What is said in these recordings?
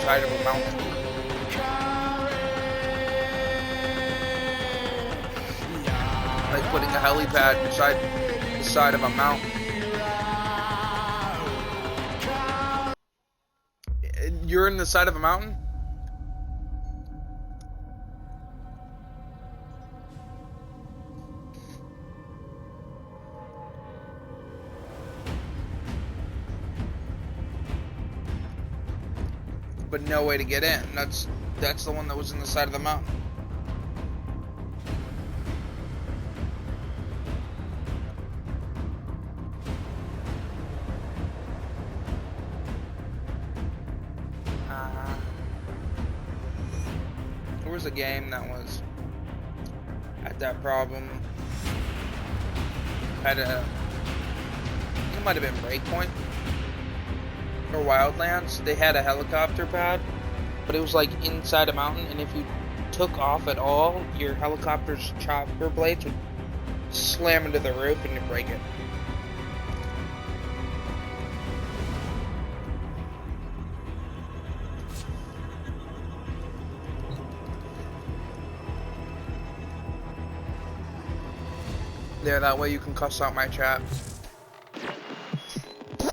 side of a mountain. Like putting a helipad beside the side of a mountain. You're in the side of a mountain? But no way to get in. That's the one that was in the side of the mountain. There was a game that was had that problem. Had a, it might have been Breakpoint or Wildlands. They had a helicopter pad, but it was like inside a mountain, and if you took off at all, your helicopter's chopper blades would slam into the roof and you'd break it. There, that way you can cuss out my chat.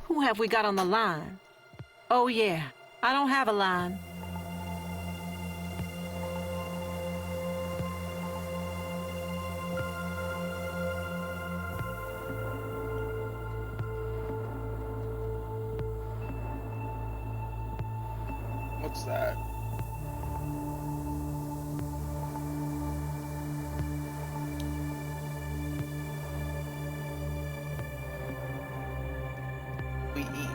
Who have we got on the line? Oh yeah, I don't have a line. What's that? We eat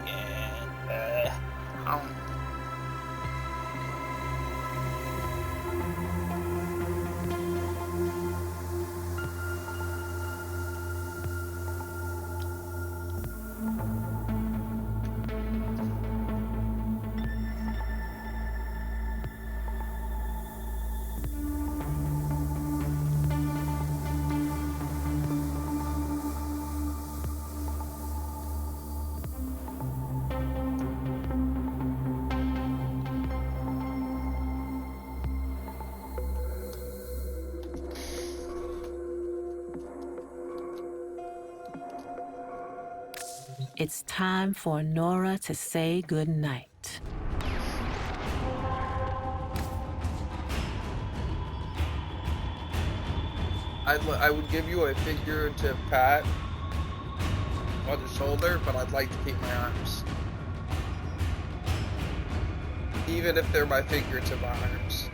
It's time for Nora to say goodnight. I would give you a figurative pat on the shoulder, but I'd like to keep my arms. Even if they're my figurative arms.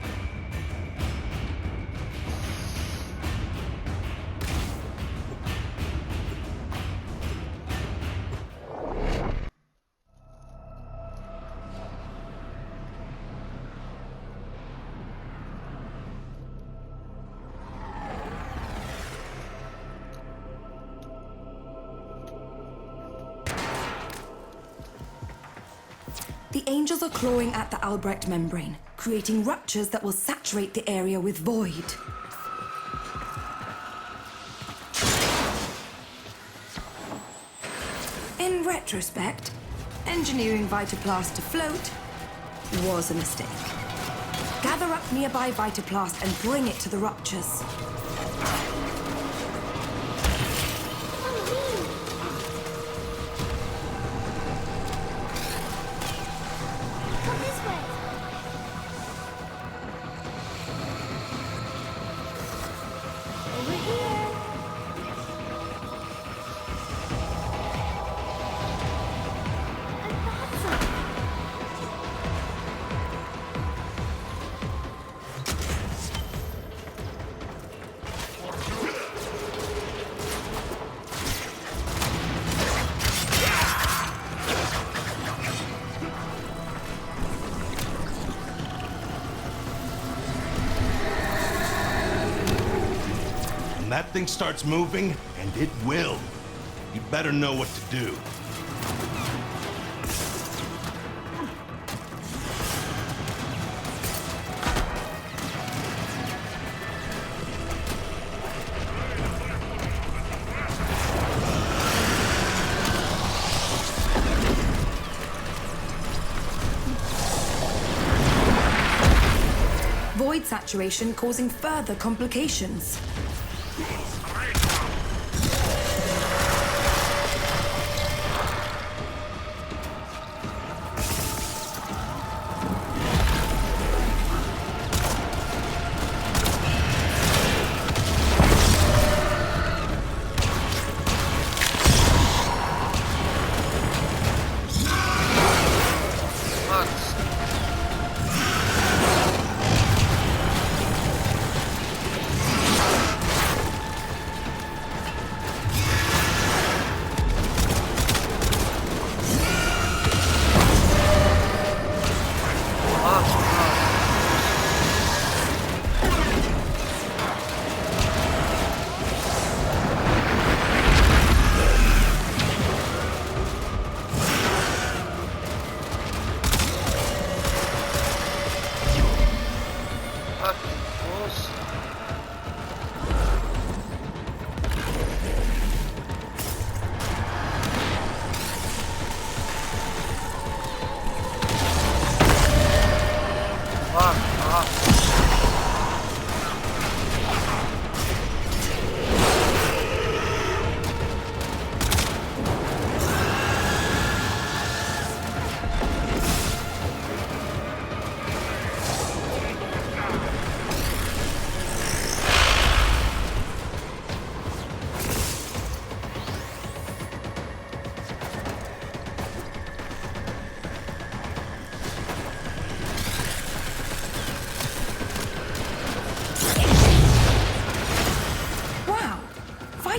The angels are clawing at the Albrecht membrane, creating ruptures that will saturate the area with void. In retrospect, engineering Vitaplast to float was a mistake. Gather up nearby Vitaplast and bring it to the ruptures. That thing starts moving, and it will. You better know what to do. saturation causing further complications.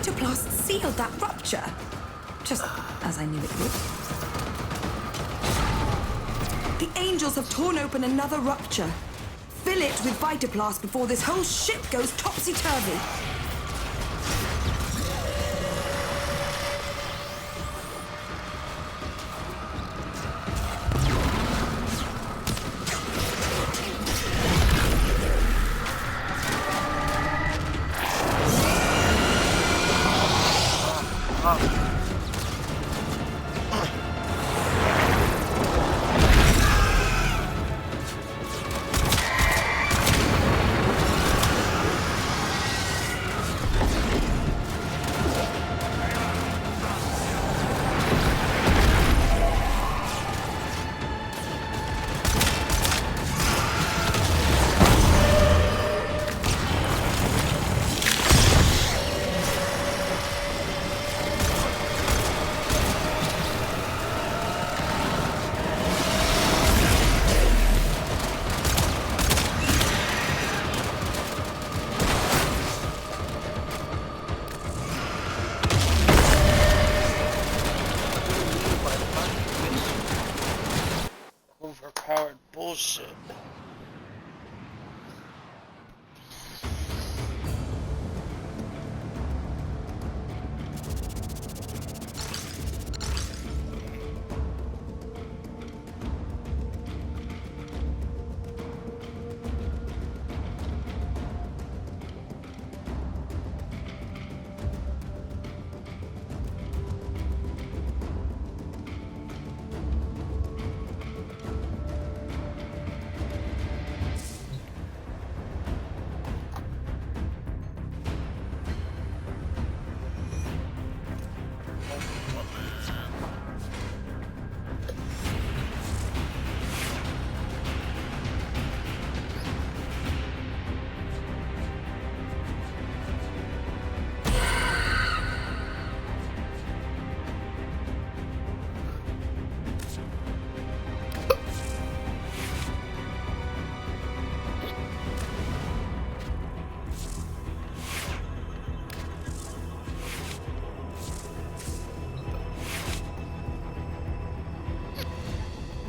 Vitoplast sealed that rupture. Just as I knew it would. The Angels have torn open another rupture. Fill it with Vitoplast before this whole ship goes topsy-turvy. Overpowered bullshit.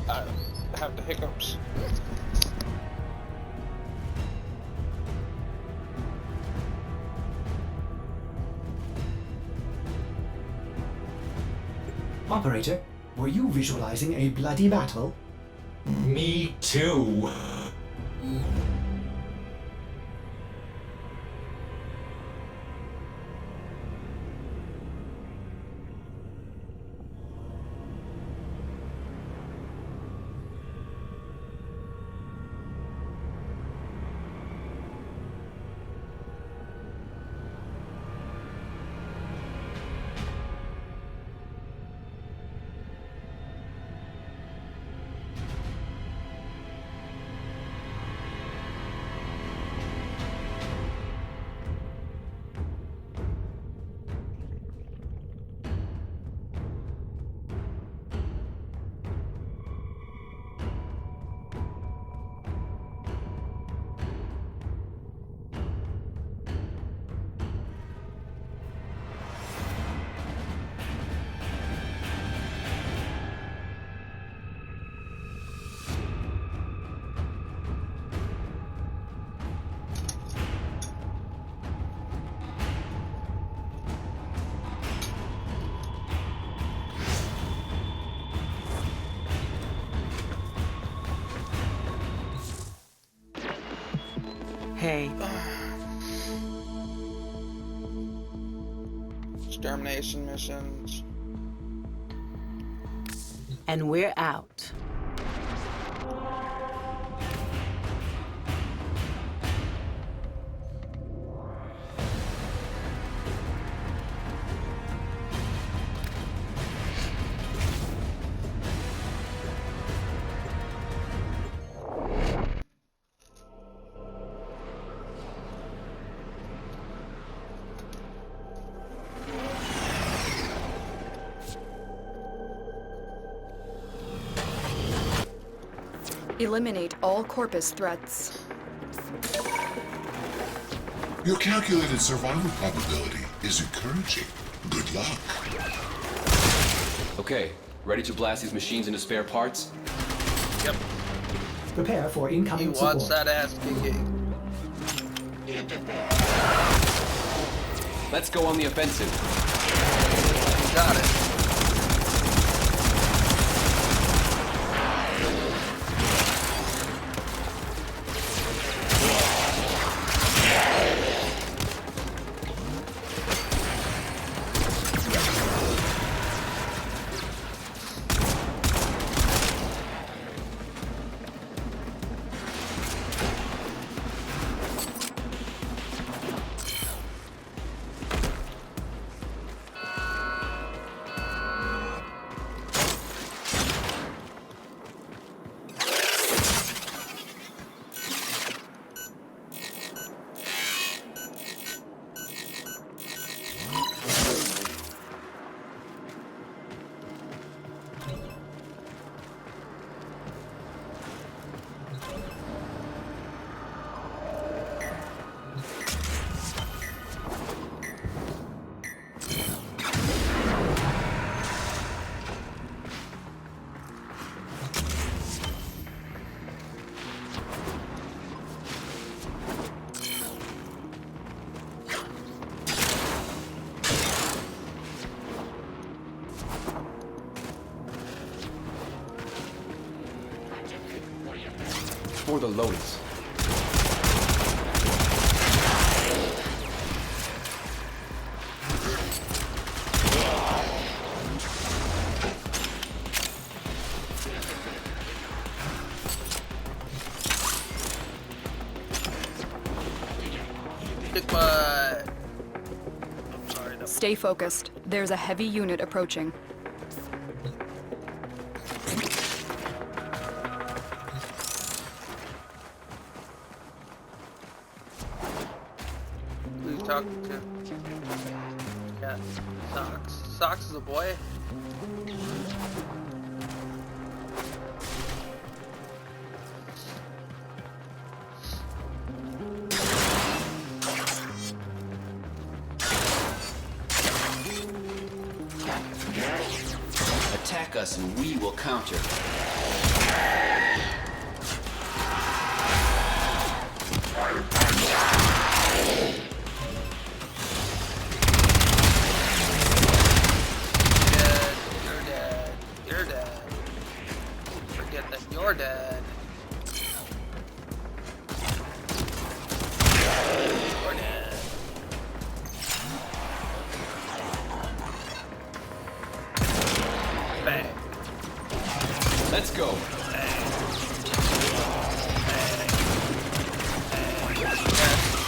I have the hiccups. Operator, were you visualizing a bloody battle? Me too. day. Extermination missions. And we're out. Eliminate all Corpus threats. Your calculated survival probability is encouraging. Good luck. Okay, ready to blast these machines into spare parts? Yep. Prepare for He incoming wants support. that ass kicking. Let's go on the offensive. He got it. For the Lotus. Kick butt. I'm sorry. No. Stay focused. There's a heavy unit approaching. Who are you talking to? Yeah, Socks. Socks is a boy. Attack us and we will counter. You're dead. You're dead. Forget that you're dead. You're dead. Bang. Let's go.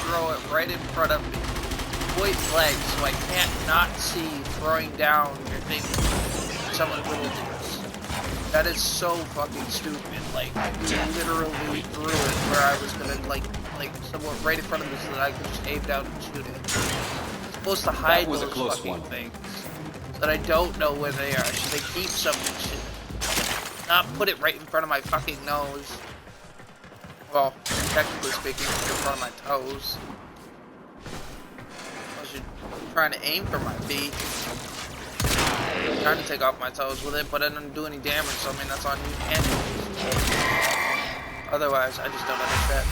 Throw it right in front of me. Point blank, so I can't not see throwing down your thing. Someone little dudes. That is so fucking stupid. Like, you literally threw it where I was gonna, like somewhere right in front of me so that I could just aim down and shoot it. It's supposed to hide That was a those close fucking one. things. So that I don't know where they are. Should they keep something? Should not put it right in front of my fucking nose. Well, technically speaking, it's in front of my toes. I should trying to aim for my feet. I'm trying to take off my toes with it, but I didn't do any damage, so I mean that's on you and you. Otherwise, I just don't understand.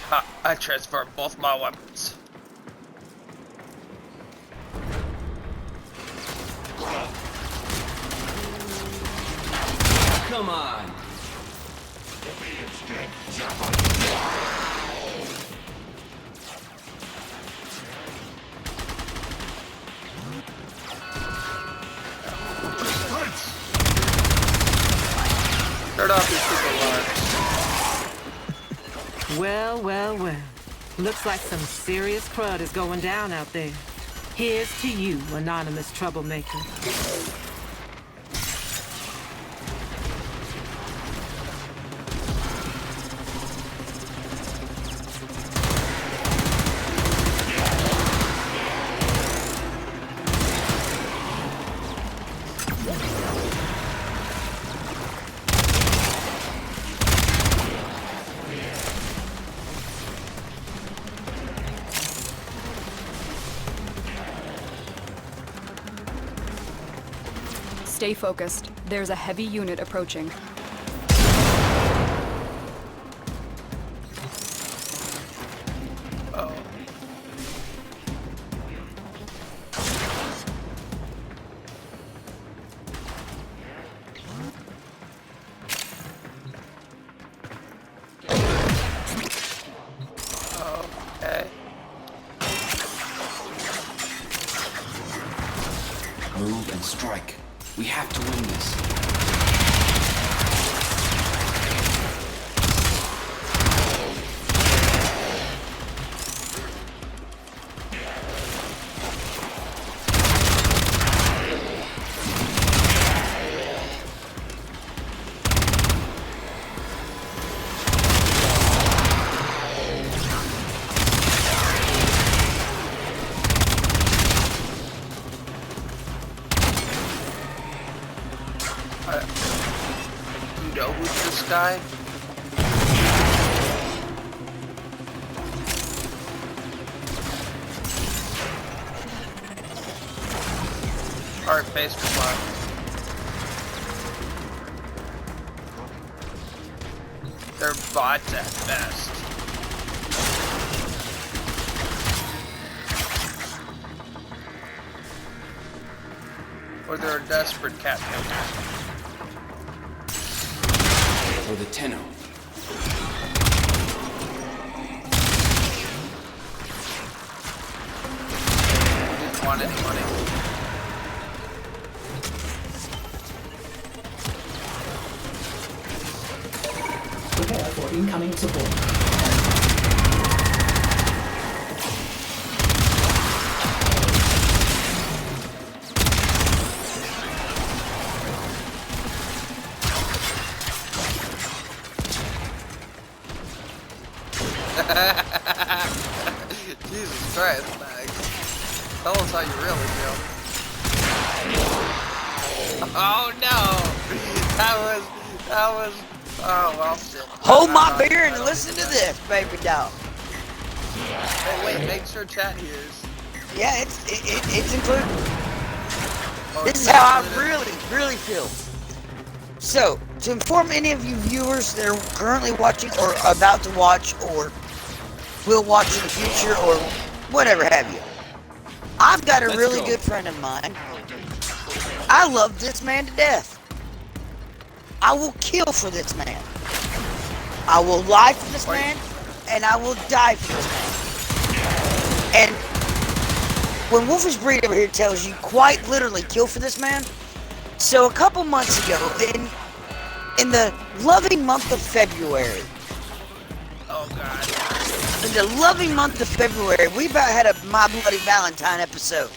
Ha! I transferred both my weapons. Come on. Well, well, well. Looks like some serious crud is going down out there. Here's to you, anonymous troublemaker. Stay focused. There's a heavy unit approaching. Okay. Move and strike. We have to win this. You know who's this guy? Alright, base reply. They're bots at best. Or they're a desperate cat picker. For the Tenno. Didn't want any money. Prepare for incoming support. Jesus Christ, Max. Tell us how you really feel. Oh no! That was, oh well, shit. Hold my beer and listen to this, baby doll. Wait, make sure chat hears. Yeah, it's included. Oh, This is how I really feel. So, to inform any of you viewers that are currently watching or about to watch or will watch in the future or whatever have you, I've got a really good friend of mine. I love this man to death. I will kill for this man. I will lie for this man, and I will die for this man. And when Wolfish Breed over here tells you quite literally kill for this man, so a couple months ago, in the loving month of February, oh god. in the loving month of February, we about had a My Bloody Valentine episode.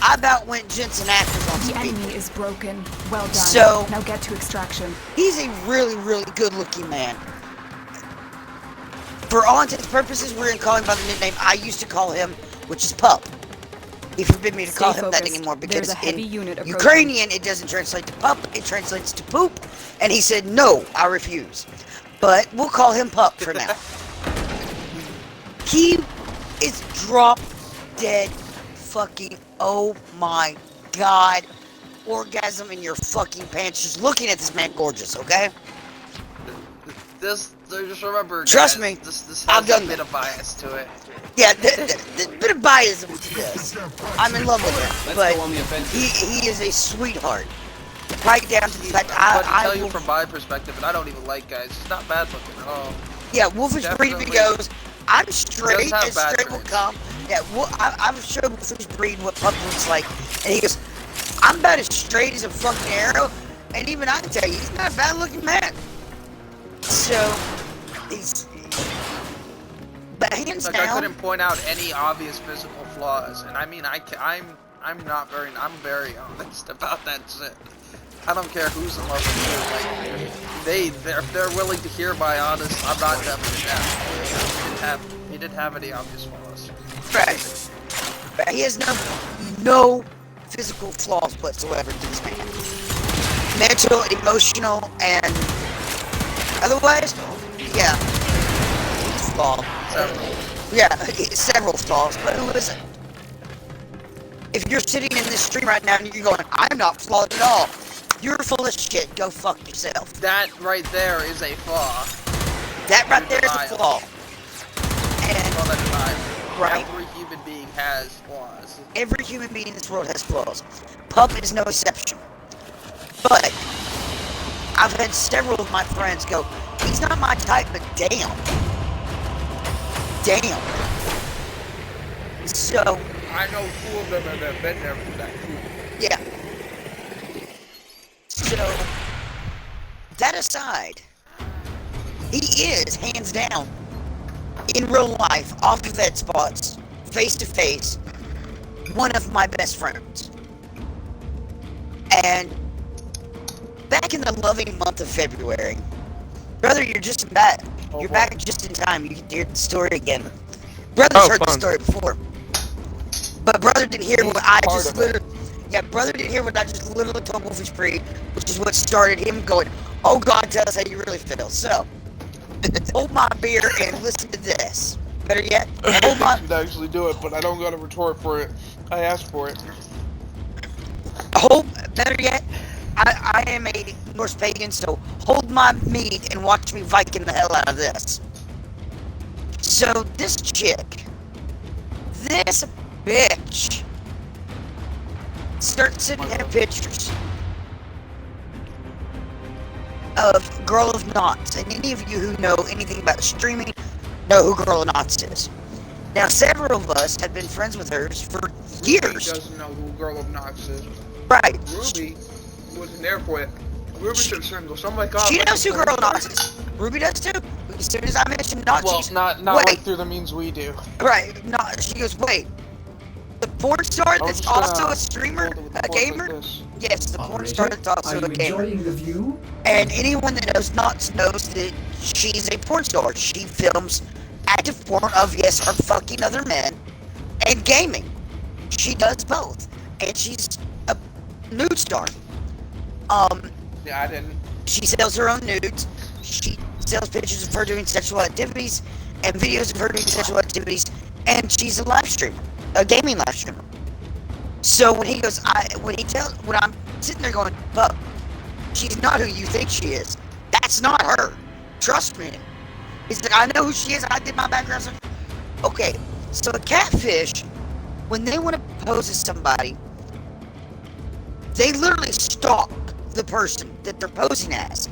I about went Jensen Ackles on The some enemy people. is broken. Well done. So- now get to extraction. He's a really good looking man. For all intents and purposes, we're going to call him by the nickname I used to call him, which is Pup. He forbid me to call him that focused. anymore because There's a heavy in unit approaching. Ukrainian it doesn't translate to pup, it translates to poop, and he said no, I refuse. But we'll call him Pup for now. He is drop dead fucking, oh my god, orgasm in your fucking pants just looking at this man gorgeous, okay? Just remember, Trust guys, me, this I've has done a bit that. of bias to it. Yeah, the bit of biasm to this. I'm in love with him, Let's but go on the offensive. he is a sweetheart. Right down to the fact But to I tell you will, from my perspective, and I don't even like guys, he's not bad looking at all. yeah, Wolfish Breed definitely goes, I'm straight does have as bad straight will traits. come. Yeah, I've showed Wolfish Breed what Pup looks like, and he goes, I'm about as straight as a fucking arrow, and even I can tell you, he's not a bad looking man. So, But hands Like, down, I couldn't point out any obvious physical flaws, and I mean, I'm very honest about that shit. I don't care who's in love with you. Like, if they're willing to hear my honest, I'm not definitely down. He didn't have any obvious flaws. right? But he has no physical flaws whatsoever to this man. Mental, emotional, and otherwise, yeah, he's flawed. Yeah, several flaws. But who isn't? If you're sitting in this stream right now and you're going, I'm not flawed at all, you're full of shit. Go fuck yourself. That right there is a flaw. That right there is a flaw. And right. Every human being has flaws. Every human being in this world has flaws. Pup is no exception. But I've had several of my friends go, he's not my type, but damn. Damn. So I know two of them that have been there for that too. Yeah. So that aside, he is hands down in real life, off of ed spots, face to face, one of my best friends. And back in the loving month of February, brother, you're just back. You're back just in time. You can hear the story again. Brother's heard the story before, but brother didn't hear what I just literally. Yeah, brother didn't hear what I just literally told Wolfie's Breed, which is what started him going, "Oh God, tell us how you really feel." So, hold my beer and listen to this. Better yet, hold my. I could actually do it, but I don't got a retort for it. I asked for it. Better yet, I am a Norse pagan, so hold my meat and watch me Viking the hell out of this. So this chick, this bitch, starts sending him pictures of Girl of Knots, and any of you who know anything about streaming know who Girl of Knots is. Now, several of us have been friends with hers for years. Ruby doesn't know who Girl of Knox is. Right. Ruby wasn't there for it. Ruby should single. So I'm like, oh, she knows who Girl of Knots is. Ruby does too. As soon as I mentioned Nazis, well, not like through the means we do. Right. Not. She goes, wait. The porn star that's also a streamer, a gamer. Yes, the porn star that's also a gamer. Enjoying the view? And anyone that knows Knots knows that she's a porn star. She films active porn of, yes, her fucking other men and gaming. She does both. And she's a nude star. Yeah, I didn't. She sells her own nudes. She sells pictures of her doing sexual activities and videos of her doing sexual activities. And she's a live streamer, a gaming live streamer. So when he goes, when I'm sitting there going, "Pup, she's not who you think she is. That's not her. Trust me." He's like, "I know who she is. I did my background search." Okay, so a catfish, when they want to pose as somebody, they literally stalk the person that they're posing as.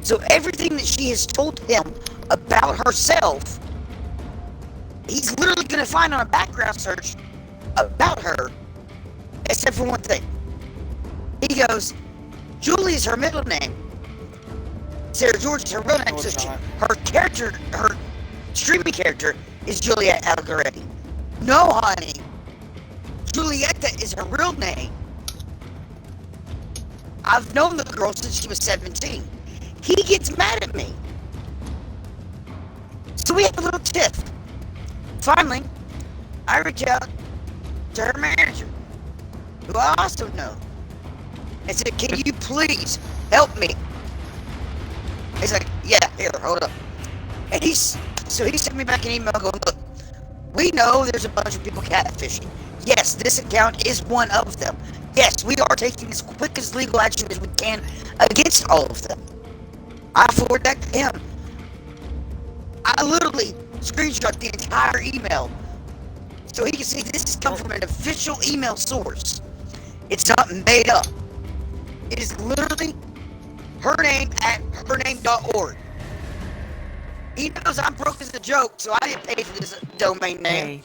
So everything that she has told him about herself, he's literally going to find on a background search about her, except for one thing. He goes, Julie is her middle name. Sarah George is her real name. So her character, her streaming character, is Juliet Algaretti. No, honey. Julietta is her real name. I've known the girl since she was 17. He gets mad at me. So we have a little tiff. Finally, I reach out to her manager, who I also know, and said, "Can you please help me?" He's like, "Yeah, here, hold up." And he sent me back an email going, "Look, we know there's a bunch of people catfishing. Yes, this account is one of them. Yes, we are taking as quick as legal action as we can against all of them." I forward that to him. I literally screenshot the entire email so he can see this has come from an official email source. It's not made up. It is literally her name at hername.org. He knows I'm broke as a joke, so I didn't pay for this domain name.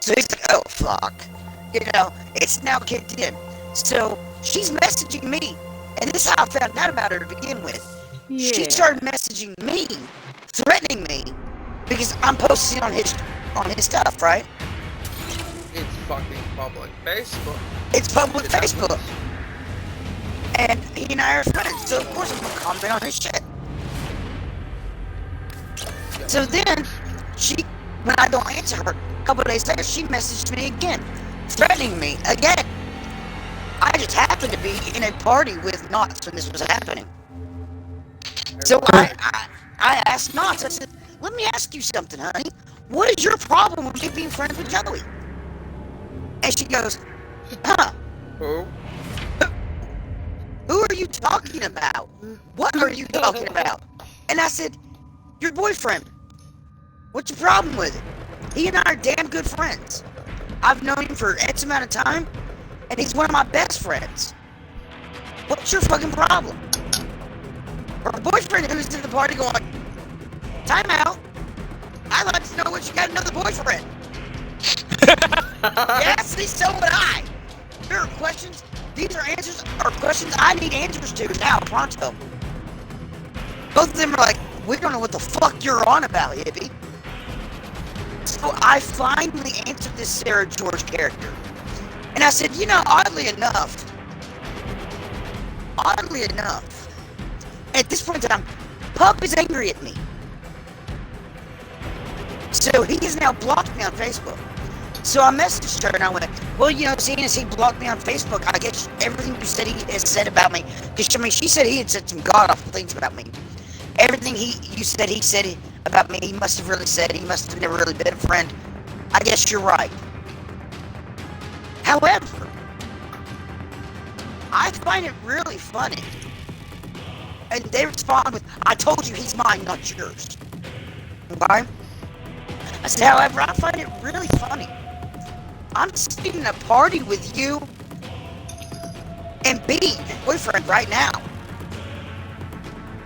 So he's like, "Oh, fuck." You know, it's now kicked in. So she's messaging me, and this is how I found out about her to begin with. Yeah. She started messaging me, threatening me, Because I'm posting on his stuff, right? It's fucking public Facebook. It's public Facebook. And he and I are friends, so of course I'm gonna comment on his shit. So then, when I don't answer her, a couple of days later, she messaged me again, threatening me again. I just happened to be in a party with Knots when this was happening. So I asked Knots, I said, let me ask you something, honey. What is your problem with me being friends with Joey? And she goes, huh? Who? Who are you talking about? What are you talking about? And I said, your boyfriend. What's your problem with it? He and I are damn good friends. I've known him for X amount of time, and he's one of my best friends. What's your fucking problem? Her boyfriend who's in the party going, time out. I'd like to know what you got another boyfriend. Yes, so would I. There are questions. These are questions I need answers to now, pronto. Both of them are like, we don't know what the fuck you're on about, hippie. So I finally answered this Sarah George character. And I said, you know, oddly enough, at this point in time, Pup is angry at me. So he has now blocked me on Facebook. So I messaged her and I went, well, you know, seeing as he blocked me on Facebook, I guess everything you said he has said about me, because I mean, she said he had said some god-awful things about me. Everything you said he said about me, he must have really said. He must have never really been a friend. I guess you're right. However, I find it really funny. And they respond with, I told you he's mine, not yours. Okay? I said, however, I find it really funny. I'm sitting in a party with you and being your boyfriend right now.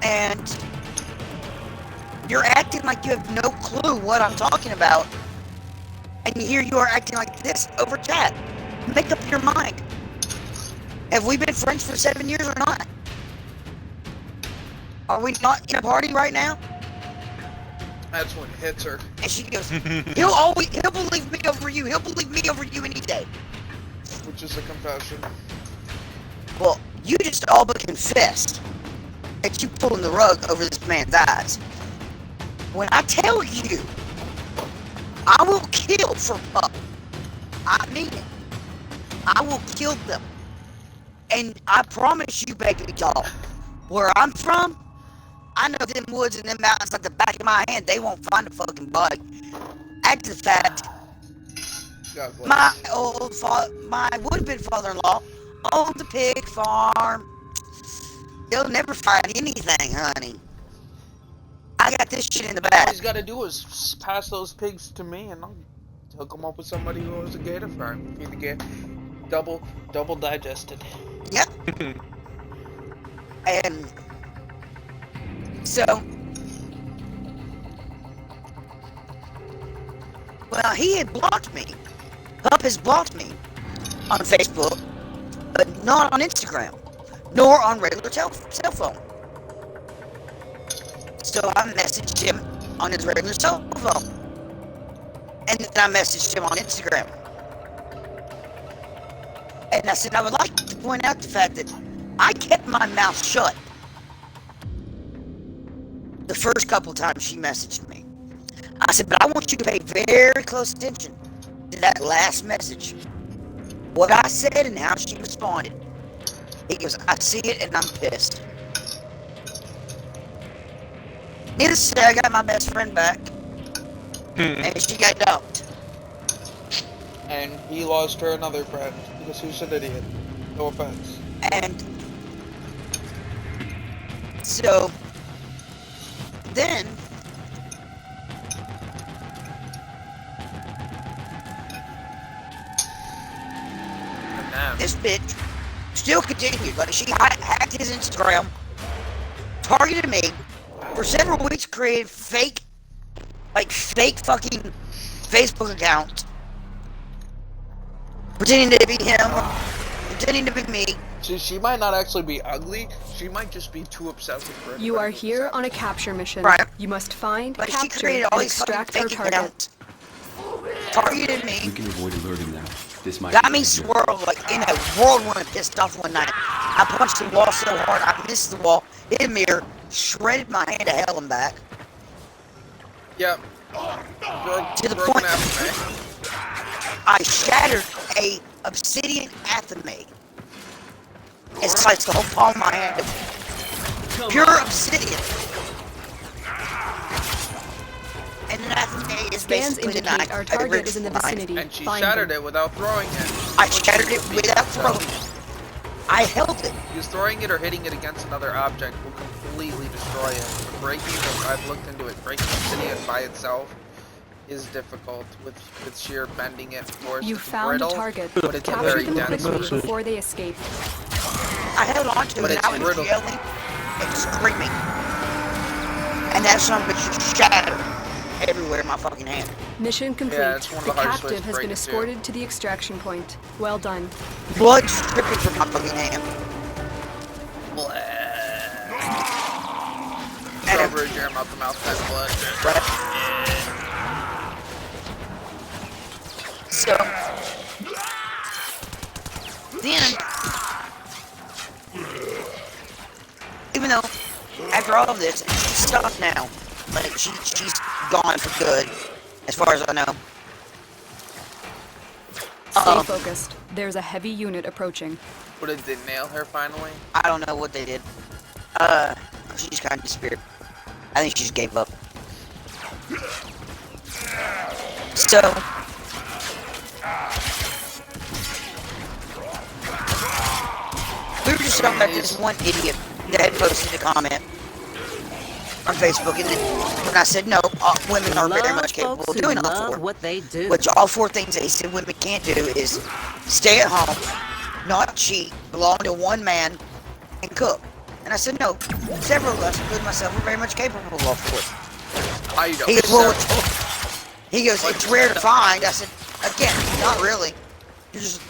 And you're acting like you have no clue what I'm talking about. And here you are acting like this over chat. Make up your mind. Have we been friends for 7 years or not? Are we not in a party right now? That's when it hits her. And she goes, he'll believe me over you. He'll believe me over you any day. Which is a confession. Well, you just all but confessed that you pulling the rug over this man's eyes. When I tell you, I will kill for Pup. I mean it. I will kill them. And I promise you, baby doll, where I'm from, I know them woods and them mountains like the back of my hand. They won't find a fucking body. Add to the fact, my would-have-been father-in-law owned the pig farm. They'll never find anything, honey. I got this shit in the bag. All he's got to do is pass those pigs to me, and I'll hook him up with somebody who owns a gator farm. Feed the gator, double digested. Yep. And so, well, he had blocked me. Pup has blocked me on Facebook, but not on Instagram, nor on regular cell phone. So I messaged him on his regular cell phone. And then I messaged him on Instagram. And I said, I would like to point out the fact that I kept my mouth shut the first couple times she messaged me. I said, but I want you to pay very close attention to that last message. What I said and how she responded. He goes, I see it and I'm pissed. Needless to say, I got my best friend back. And she got dumped. And he lost her another friend because he's an idiot. No offense. And so then this bitch still continued. Like, she hacked his Instagram, targeted me for several weeks, created fake fucking Facebook accounts, pretending to be him, pretending to be me. She might not actually be ugly. She might just be too obsessive for You are everybody to here accept. on a capture mission. Right. You must find, But she capture, created all and these fucking extract her fake target. accounts. Targeted We me. can avoid alerting them. This might Got be me easier. swirled like in a whirlwind, pissed off one night. I punched the wall so hard I missed the wall, hit a mirror, shredded my hand to hell and back. Yep. To the Broken point athame. I shattered a obsidian athame. It's like the whole palm of my hand. Pure obsidian. And an athame is Scans basically the indicate knife. our I target ripped is in the mine. vicinity. And she Find shattered them. it without throwing it. I shattered it without throwing it. I held it. Because throwing it or hitting it against another object will completely destroy it. But breaking it, I've looked into it, breaking obsidian by itself is difficult with sheer bending it force. You It's found brittle, a target. but it's Capture very them dense. quickly before they escape. I held on to But it and it's I was brittle. yelling and screaming. And that son of a bitch just shattered everywhere in my fucking hand. Mission complete. Yeah, it's one of the the hardest ways captive to has break been it, too. escorted to the extraction point. Well done. Blood dripping from my fucking hand. Cover your mouth to mouth that blood. So, then, even though after all of this, she's stuck now. Like she's gone for good, as far as I know. Stay focused. There's a heavy unit approaching. But it did nail her finally. I don't know what they did. She just kind of disappeared. I think she just gave up. So, we were just talking about this one idiot that had posted a comment on Facebook, and then when I said no, women are very much capable of doing all four. what they do. Which all four things that he said women can't do is stay at home, not cheat, belong to one man, and cook. And I said no. Several of us, including myself, are very much capable of all four. I don't. He goes, well, he goes, it's rare to find. I said, again, not really. You're just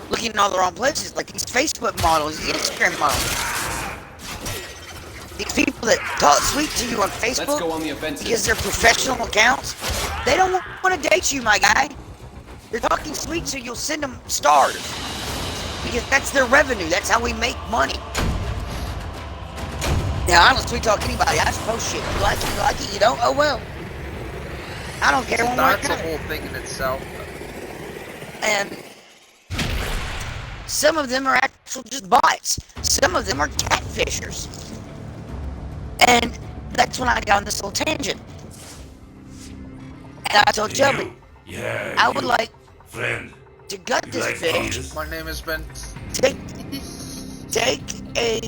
looking in all the wrong places, like these Facebook models, these Instagram models. These people that talk sweet to you on Facebook Let's go on the offensive. because they're professional accounts, they don't want to date you, my guy. They're talking sweet so you'll send them stars. Because that's their revenue. That's how we make money. Now, I don't sweet talk anybody. I just post shit. You like it, you like it. You don't? Oh, well. I don't care one way or That's a another. whole thing in itself. And some of them are actual just bots. Some of them are catfishers. And that's when I got on this little tangent. And I told Shelby, Yeah, I would like friend. to gut You this like fish, fungus? My name has been. take a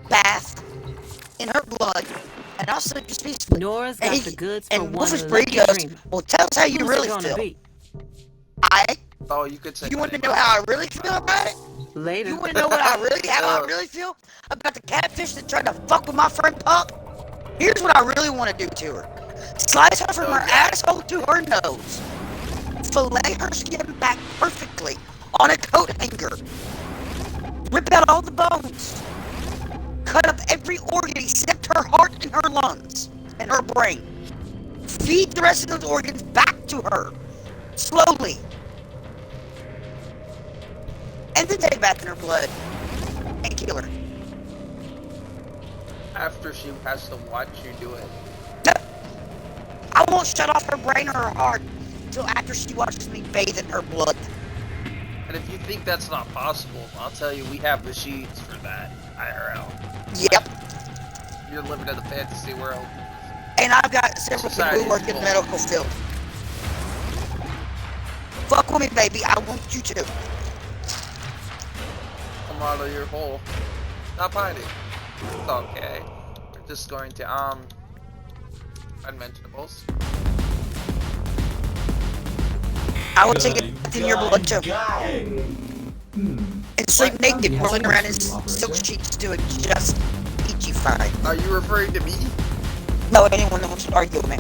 bath in her blood, and I'll sleep just peacefully. Nora's And got he- the goods for and one Wolf's Breed lucky goes, dreamer. well, tell us how you Who's it really gonna feel. be? I, Oh, you could say. you my want to name. know how I really feel about it? Later. You want to know what I really, how I really feel about the catfish that tried to fuck with my friend Puck? Here's what I really want to do to her. Slice her from her asshole to her nose. Fillet her skin back perfectly on a coat hanger. Rip out all the bones. Cut up every organ except her heart and her lungs and her brain. Feed the rest of those organs back to her. Slowly. And then take a bath in her blood. And kill her. After she has to watch you do it. I won't shut off her brain or her heart until after she watches me bathe in her blood. And if you think that's not possible, I'll tell you, we have the sheets for that. IRL. Yep. You're living in the fantasy world. And I've got several people who work in the medical field. Fuck with me, baby. I want you to. Come out of your hole. Stop hiding. It's okay. We're just going to, unmentionables. I will take it in your blood too. And sleep naked, rolling around in silk sheets doing just peachy fine. Are you referring to me? No, anyone that wants to argue with me.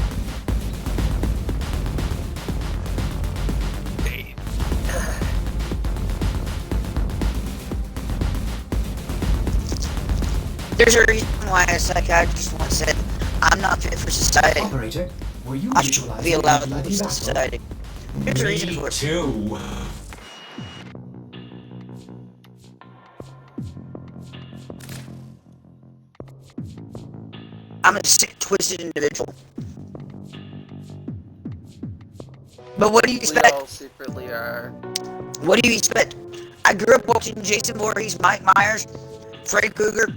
There's a reason why a psychiatrist once said, I'm not fit for society. Operator, were you I should visualizing be allowed a to bloody live in battle? society. There's a reason Me for it. too. I'm a sick, twisted individual. But what do you We expect? all secretly are. What do you expect? I grew up watching Jason Voorhees, Mike Myers, Freddy Krueger,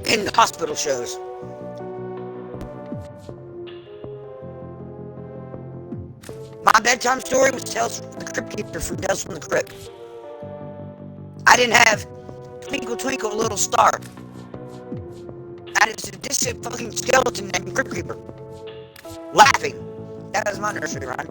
in hospital shows. My bedtime story was Tales from the Crypt Keeper from Tales from the Crypt. I didn't have Twinkle Twinkle Little Star. I had a sadistic fucking skeleton named Crypt Keeper. Laughing. That was my nursery rhyme.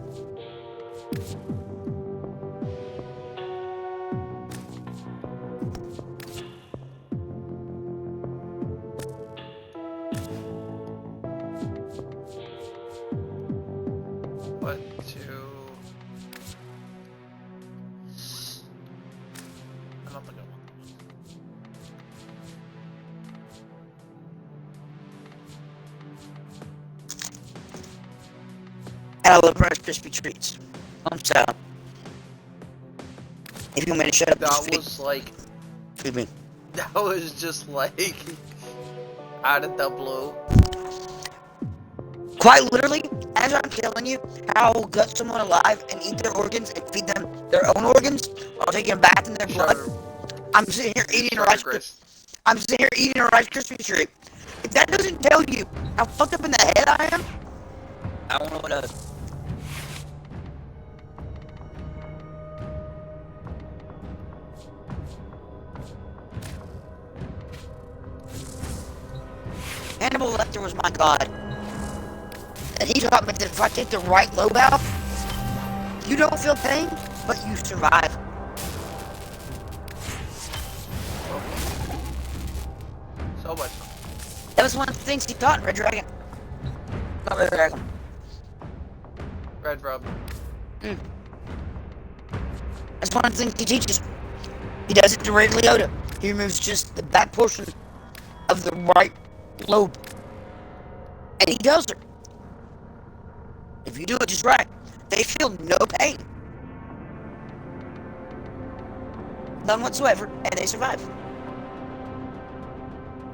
What to? I don't think I want those. And I love Rice Krispie treats. So, if you want me to shut up, That just was like, feed me. that was just like, out of the blue. Quite literally, as I'm telling you, how I'll gut someone alive and eat their organs and feed them their own organs while taking a bath in their blood. I'm sitting here eating a Rice Krispie. I'm sitting here eating a Rice Krispie treat. If that doesn't tell you how fucked up in the head I am, I don't know what does. Hannibal Lecter was my god. And he taught me that if I take the right lobe out, you don't feel pain, but you survive. So much fun. That was one of the things he taught in Red Dragon. Not Red Dragon. Red rub. That's one of the things he teaches. He does it to Ray Liotta. He removes just the back portion of the right lobe. And he tells her, if you do it just right, they feel no pain. None whatsoever, and they survive.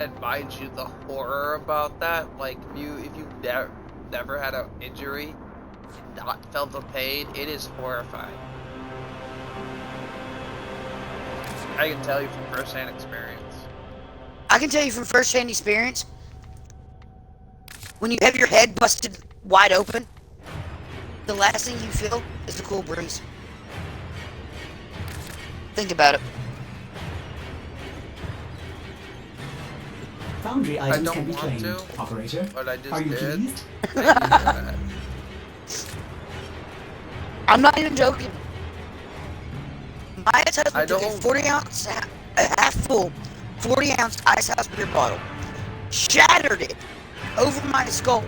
And mind you, the horror about that, like, if you've never had an injury and not felt the pain, it is horrifying. I can tell you from first-hand experience. I can tell you from first-hand experience, when you have your head busted wide open, the last thing you feel is the cool breeze. Think about it. Foundry I items don't can be want claimed, to, operator. but I just Are you did. pleased? I'm not even joking. My ex-husband I took a don't- 40-ounce, a half-full, 40-ounce Ice House beer bottle, shattered it over my skull.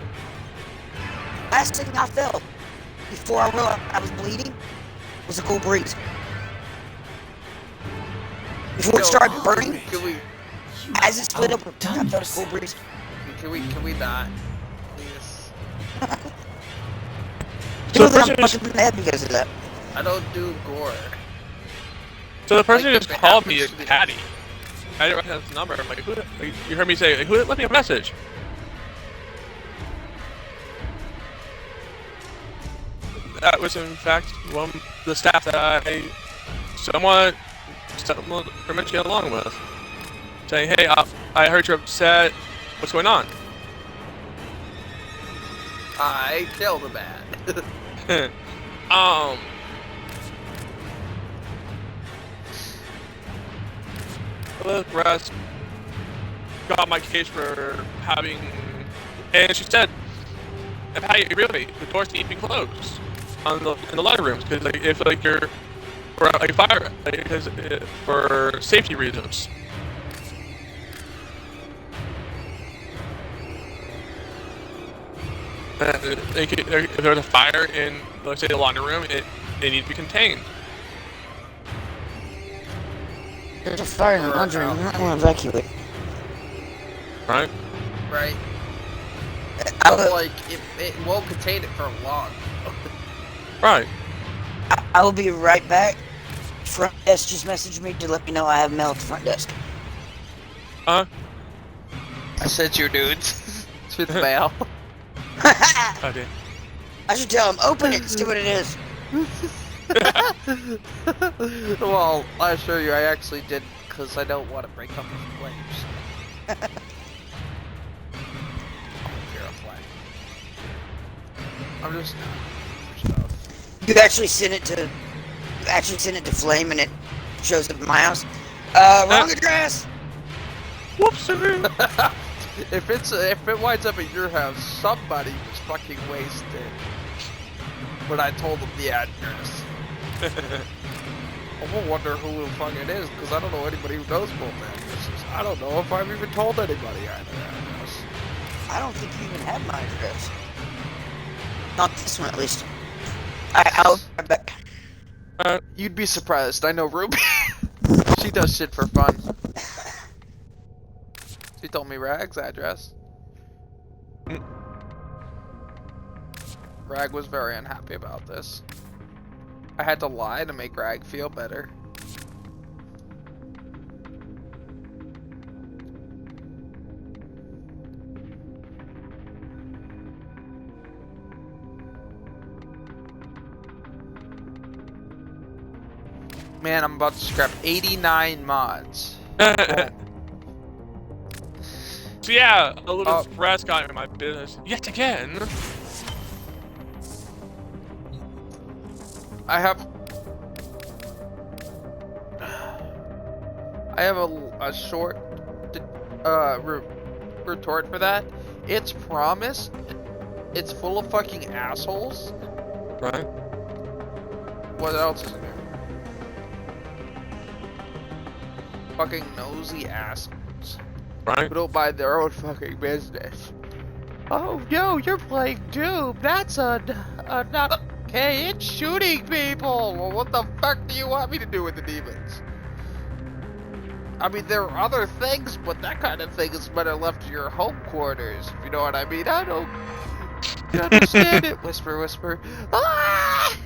Last thing I felt before I realized I was bleeding was a cool breeze. Before it started burning, Can we as it split open, I felt a cool breeze. can we not? Please. People think I'm fucking in the head because of that. I don't do gore. So the person Like, just if it called me a happens to be- caddy. I didn't recognize the number. I'm like, who? Like, you heard me say, like, who left me a message? That was in fact one of the staff that I somewhat pretty much get along with. Saying, hey, I heard you're upset. What's going on? I killed a man. The rest got my case for having, and she said, "Hey, really, the doors need to be closed in the locker rooms because like, if like you're for like fire because for safety reasons." If there's a fire in, let's say, the laundry room, it needs to be contained. There's a fire in the laundry room. I want to evacuate. Right? Right. I will, Like, it won't contain it for long. Right. I will be right back. Front desk just messaged me to let me know I have mail at the front desk. Uh. I sent you, dudes. It's with mail. Okay. I should tell him, open it and see what it is. Well, I assure you, I actually did, because I don't want to break up the flames. I'm just stuff. You actually sent it to Flame and it shows up at my house. Wrong address. Whoopsie. If it winds up at your house, somebody was fucking wasted. But I told them the address. I will wonder who the fuck it is, because I don't know anybody who knows both addresses. I don't know if I've even told anybody either address. I don't think you even have my address. Not this one, at least. I'll be right back. You'd be surprised. I know Ruby. She does shit for fun. She told me Rag's address. Rag was very unhappy about this. I had to lie to make Rag feel better. Man, I'm about to scrap 89 mods. So yeah, a little press got in my business yet again. I have a short retort for that. It's promised. It's full of fucking assholes. Right. What else is there? Fucking nosy assholes. Right. Who don't mind their own fucking business. Oh no, you're playing Doom. That's not okay. It's shooting people. Well, what the fuck do you want me to do with the demons? I mean, there are other things, but that kind of thing is better left to your home quarters, if you know what I mean. I don't understand it. Whisper, whisper. Ah!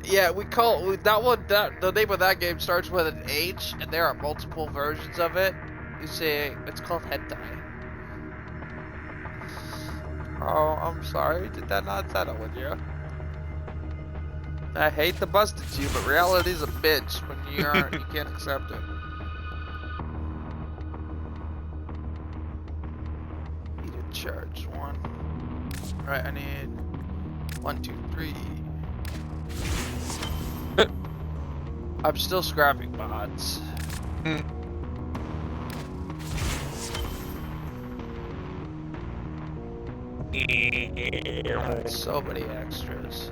Yeah, the name of that game starts with an H, and there are multiple versions of it. You see, it's called hentai. Oh, I'm sorry. Did that not settle with you? I hate to bust it to you, but reality's a bitch when you can't accept it. Need a charge one. Alright, I need 1, 2, 3. I'm still scrapping mods. So many extras.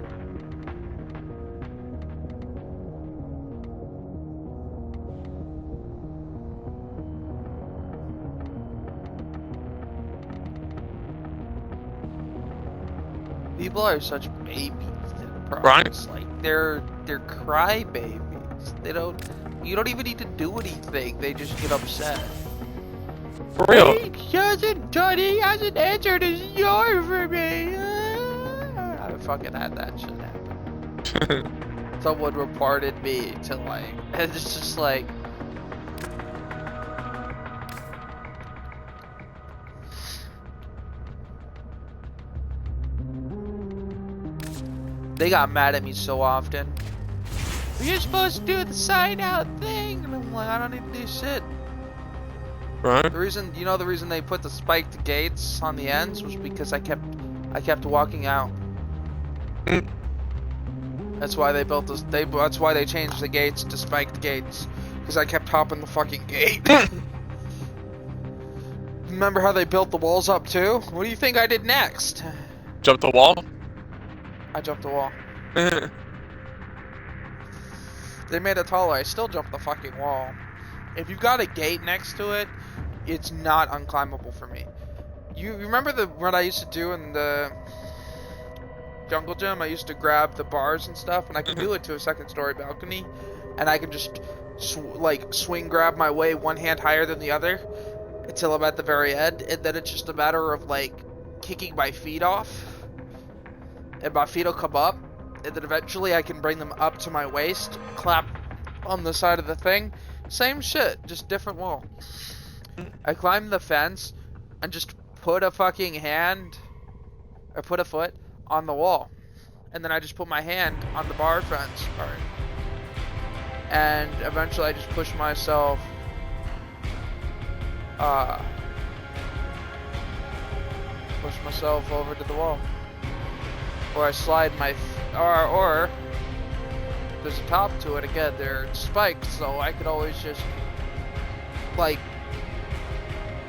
People are such babies to the process. Right. Like they're cry babies. You don't even need to do anything. They just get upset. For real. He hasn't answered his door for me. I fucking had that shit happen. Someone reported me to and it's just like. They got mad at me so often. You're supposed to do the sign out thing, and I'm like, I don't need to do shit. Right. The reason they put the spiked gates on the ends was because I kept walking out. That's why they built this. That's why they changed the gates to spiked gates, because I kept hopping the fucking gate. Remember how they built the walls up too? What do you think I did next? Jump the wall. I jumped the wall. They made it taller. I still jumped the fucking wall. If you've got a gate next to it, it's not unclimbable for me. You remember what I used to do in the jungle gym, I used to grab the bars and stuff, and I could do it to a second story balcony, and I can just swing grab my way one hand higher than the other until I'm at the very end, and then it's just a matter of like kicking my feet off, and my feet will come up, and then eventually I can bring them up to my waist, clap on the side of the thing. Same shit, just different wall. I climb the fence and just put a fucking hand, or put a foot on the wall, and then I just put my hand on the bar fence part, and eventually I just push myself over to the wall, or I slide my or there's a top to it. Again, they're spiked, so I could always just like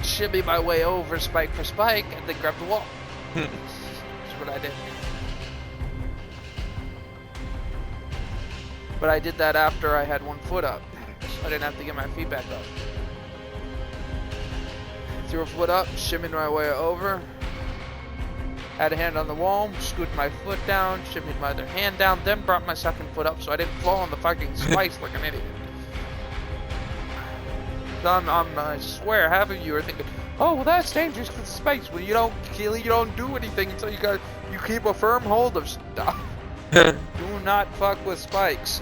shimmy my way over spike for spike and then grab the wall. That's what I did. But I did that after I had one foot up, so I didn't have to get my feet back up. Threw a foot up, shimmied my way over, had a hand on the wall, scooted my foot down, shimmied my other hand down, then brought my second foot up so I didn't fall on the fucking spikes like an idiot. I swear, half of you are thinking, oh, well, that's dangerous because spikes. Well, you don't do anything until you keep a firm hold of stuff. Do not fuck with spikes.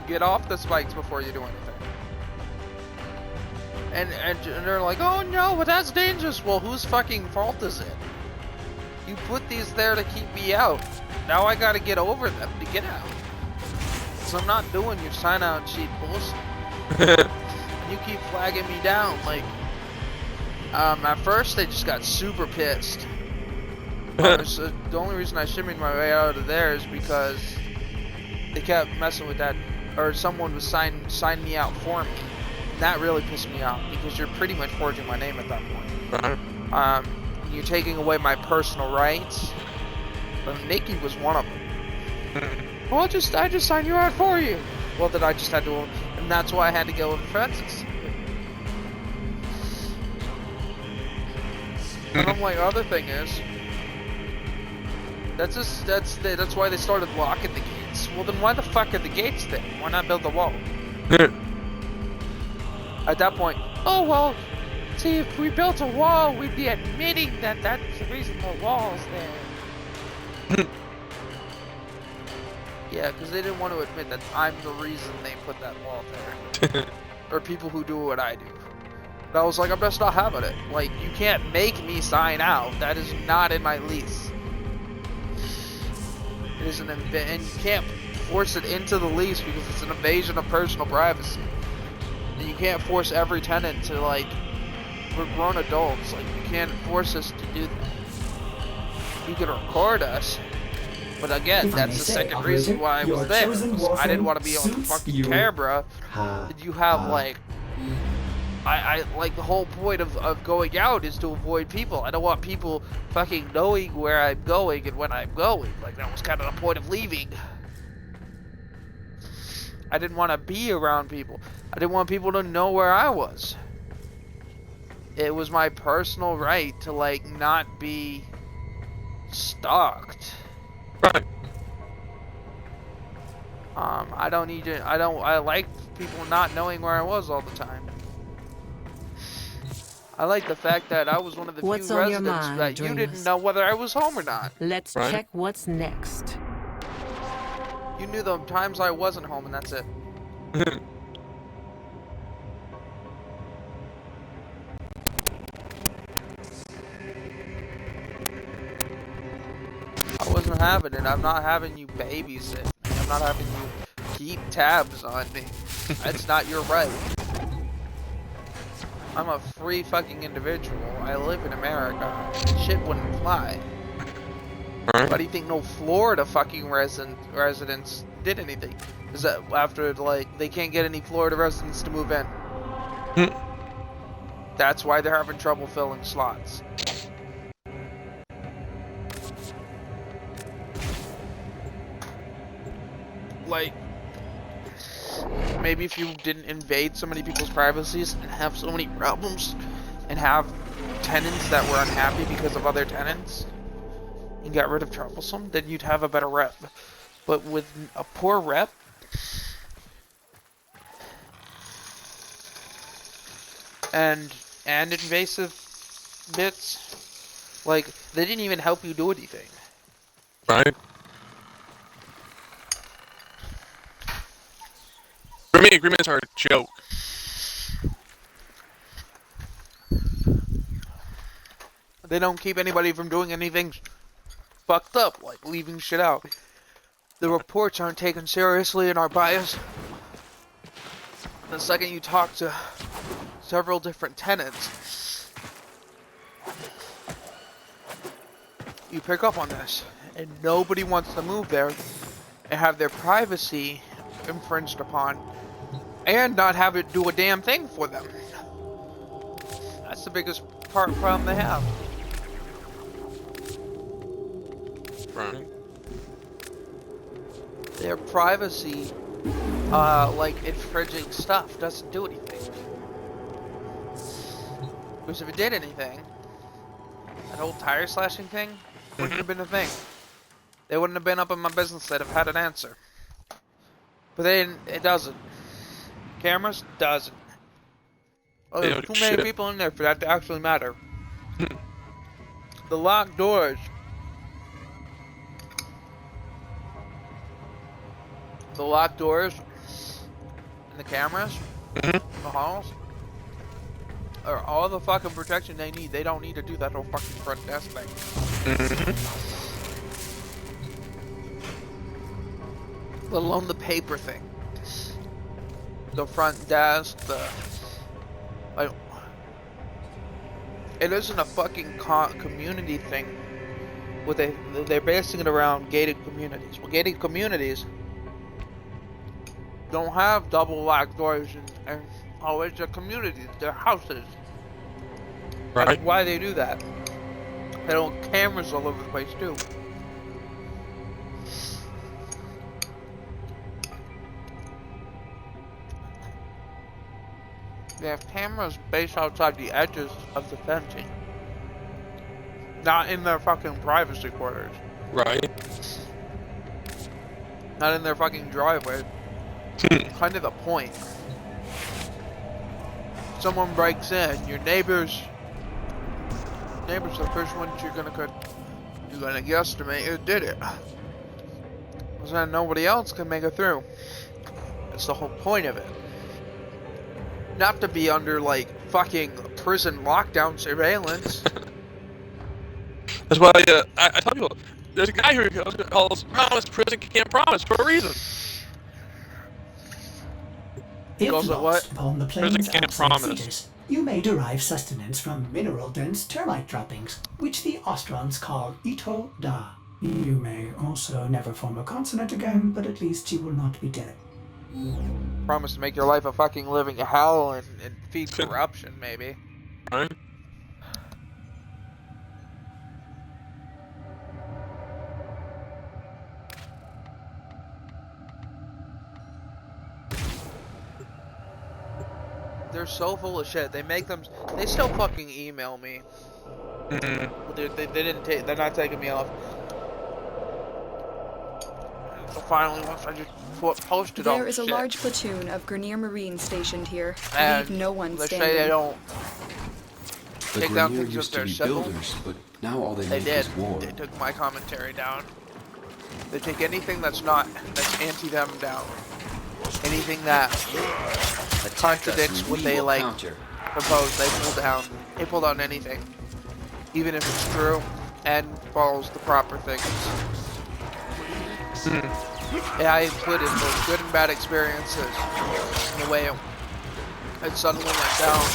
Get off the spikes before you do anything. And they're like, oh no, but that's dangerous. Well, whose fucking fault is it? You put these there to keep me out. Now I gotta get over them to get out. So I'm not doing your sign out sheet bullshit. You keep flagging me down. Like, at first they just got super pissed. So the only reason I shimmied my way out of there is because they kept messing with that, or someone was sign me out for me. That really pissed me off because you're pretty much forging my name at that point. You're taking away my personal rights. But Nikki was one of them. Well, I just signed you out for you. Well, then I just had to, and that's why I had to go with Francis. And I'm like, other thing is, that's why they started locking the gates. Well, then why the fuck are the gates there? Why not build the wall? At that point, oh well, see, if we built a wall, we'd be admitting that that's the reason the wall's there. Yeah, because they didn't want to admit that I'm the reason they put that wall there. Or people who do what I do. But I was like, I'm just not having it. Like, you can't make me sign out. That is not in my lease. It is an and you can't force it into the lease because it's an invasion of personal privacy. And you can't force every tenant to, like, we're grown adults. Like, you can't force us to do that. You can record us, but again, that's the second reason why I was there. I didn't want to be on the fucking camera. You have, like, I like, the whole point of going out is to avoid people. I don't want people fucking knowing where I'm going and when I'm going. Like, that was kind of the point of leaving. I didn't want to be around people. I didn't want people to know where I was. It was my personal right to, like, not be stalked. Right. I like people not knowing where I was all the time. I like the fact that I was one of the few residents that you didn't know whether I was home or not. Let's check what's next. You knew the times I wasn't home, and that's it. I wasn't having it. I'm not having you babysit. I'm not having you keep tabs on me. That's not your right. I'm a free fucking individual. I live in America. Shit wouldn't fly. Why do you think no Florida fucking residents did anything? Is that after, like, they can't get any Florida residents to move in? That's why they're having trouble filling slots. Like, maybe if you didn't invade so many people's privacies and have so many problems and have tenants that were unhappy because of other tenants, and got rid of troublesome, then you'd have a better rep. But with a poor rep, and invasive bits, like, they didn't even help you do anything. Right. For me, agreements are a joke. They don't keep anybody from doing anything fucked up, like leaving shit out. The reports aren't taken seriously and are biased. The second you talk to several different tenants, you pick up on this. And nobody wants to move there and have their privacy infringed upon and not have it do a damn thing for them. That's the biggest problem they have. Right. Their privacy, like infringing stuff, doesn't do anything. Because if it did anything, that whole tire slashing thing wouldn't have been a thing. They wouldn't have been up in my business. They'd have had an answer. But then it doesn't. Cameras doesn't. Oh, there's too many people in there for that to actually matter. The locked doors. The locked doors and the cameras, the halls, are all the fucking protection they need. They don't need to do that whole fucking front desk thing. Let alone the paper thing. The front desk, it isn't a fucking community thing. They're basing it around gated communities. Well, gated communities don't have double locked doors and oh, it's a community. They're houses. Right. That's why they do that. They don't have cameras all over the place too. They have cameras based outside the edges of the fencing. Not in their fucking privacy quarters. Right. Not in their fucking driveway. Kind of the point. Someone breaks in, your neighbors are the first ones you're gonna guesstimate who did it. Because then nobody else can make it through. That's the whole point of it. Not to be under, like, fucking prison lockdown surveillance. That's why I tell people, there's a guy who calls promise prison can't promise for a reason. If Calls it what? upon the Prison plains can't outside promise. Cetus, you may derive sustenance from mineral-dense termite droppings, which the Ostrons call Ito Da. You may also never form a consonant again, but at least you will not be dead. Promise to make your life a fucking living hell and feed corruption, maybe. Right. They're so full of shit. They still fucking email me. They're not taking me off. So finally, once I just posted on There is a shit, large platoon of Grenier Marines stationed here. and Leave no one they standing. say they don't The take down Grenier things used if to they're be civil. builders, but now all they They make did. is war. They took my commentary down. They take anything that's anti them down. Anything that contradicts what they propose, they pull down. They pull down anything, even if it's true and follows the proper things. Yeah, I included both good and bad experiences in the way it suddenly went down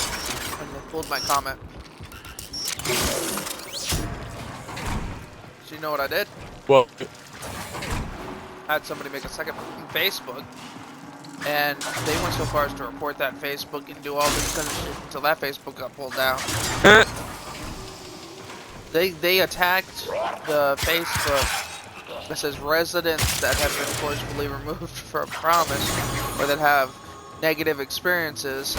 when they pulled my comment. So you know what I did? Well, I had somebody make a second Facebook, and they went so far as to report that Facebook and do all this kind of shit until that Facebook got pulled down. They attacked the Facebook that says residents that have been forcibly removed from Promise or that have negative experiences,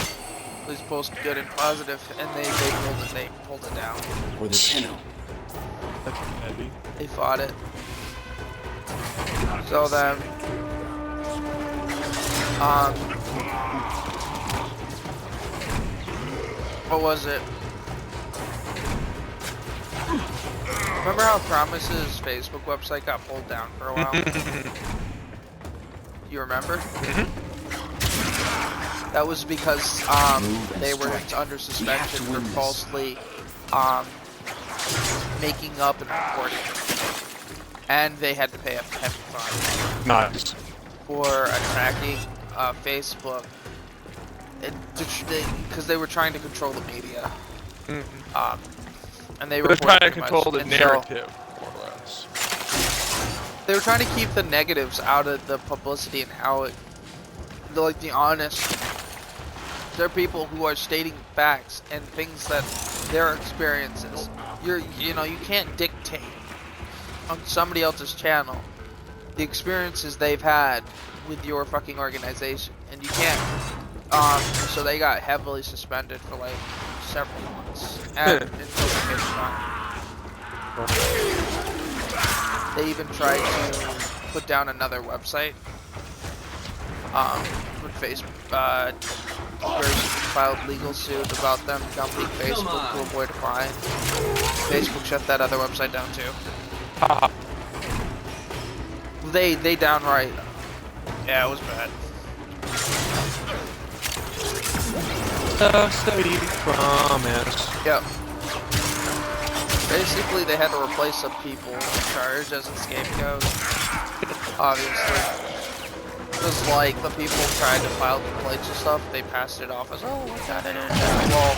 please post good and positive, and they pulled it down. Or the Tenno. That's heavy. They fought it. So then, what was it? Remember how Promise's Facebook website got pulled down for a while? You remember? That was because they were under suspension for falsely making up and recording, and they had to pay a heavy fine. Nice. For attacking Facebook, because they were trying to control the media. And they were trying to control the narrative, more or less. They were trying to keep the negatives out of the publicity and how it, like the honest. They're people who are stating facts and things that their experiences. You know, you can't dictate on somebody else's channel the experiences they've had with your fucking organization, and you can't. So they got heavily suspended for like several months, and until they get fine. They even tried to put down another website. When Facebook filed legal suit about them dumping Facebook to avoid a fine. Facebook shut that other website down too. They downright. Yeah, it was bad. Steady promise. Yep. Basically, they had to replace some people in charge as a scapegoat. Obviously. Because, like, the people tried to file complaints and stuff, they passed it off as, oh, we got it in there. Well,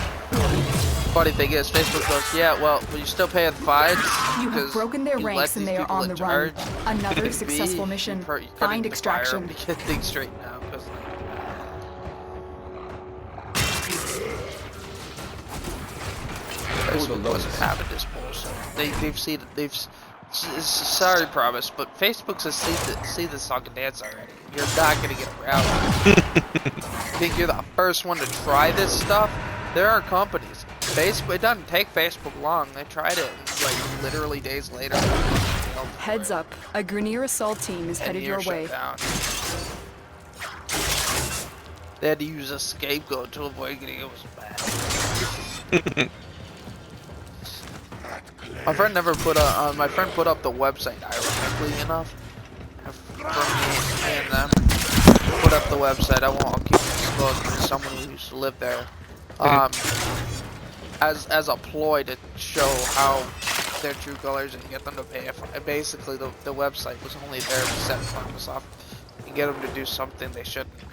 funny thing is, Facebook goes, yeah, well, you still pay the fines. You have broken their ranks and they are on the run. Another successful mission. Find extraction. To get things straightened out. Because, like, Facebook wasn't having this bullshit. Sorry, Promise, but Facebook's see the song and dance already. You're not gonna get around it. You think you're the first one to try this stuff? There are companies. Facebook, it doesn't take Facebook long. They tried it like literally days later. Heads up, a Grenier assault team is headed your way. They had to use a scapegoat to avoid getting it was bad. My friend never put my friend put up the website, ironically enough. For me and them, put up the website. I'll keep this book for someone who used to live there. As a ploy to show how their true colors and get them to pay. Basically, the website was only there to set Promise off and get them to do something they shouldn't.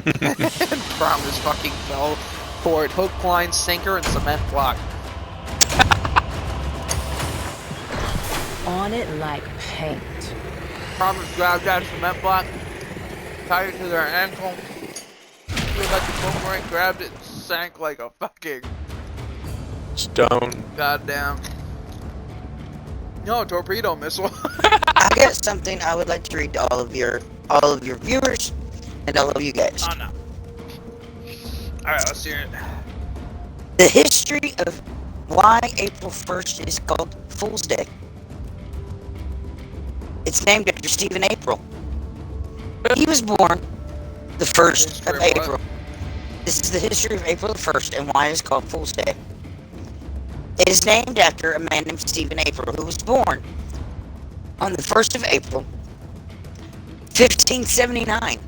And Promise fucking fell for it. Hook, line, sinker, and cement block. On it like paint. Promise grabbed that cement block, tied it to their ankle, threw it like a boomerang, grabbed it, and sank like a fucking stone. Goddamn. No, torpedo missile. I got something I would like to read to all of your viewers and all of you guys. Oh no. Alright, let's hear it. The history of why April 1st is called Fool's Day. It's named after Stephen April. He was born the 1st of April. This is the history of April the 1st and why it's called Fool's Day. It is named after a man named Stephen April who was born on the 1st of April, 1579.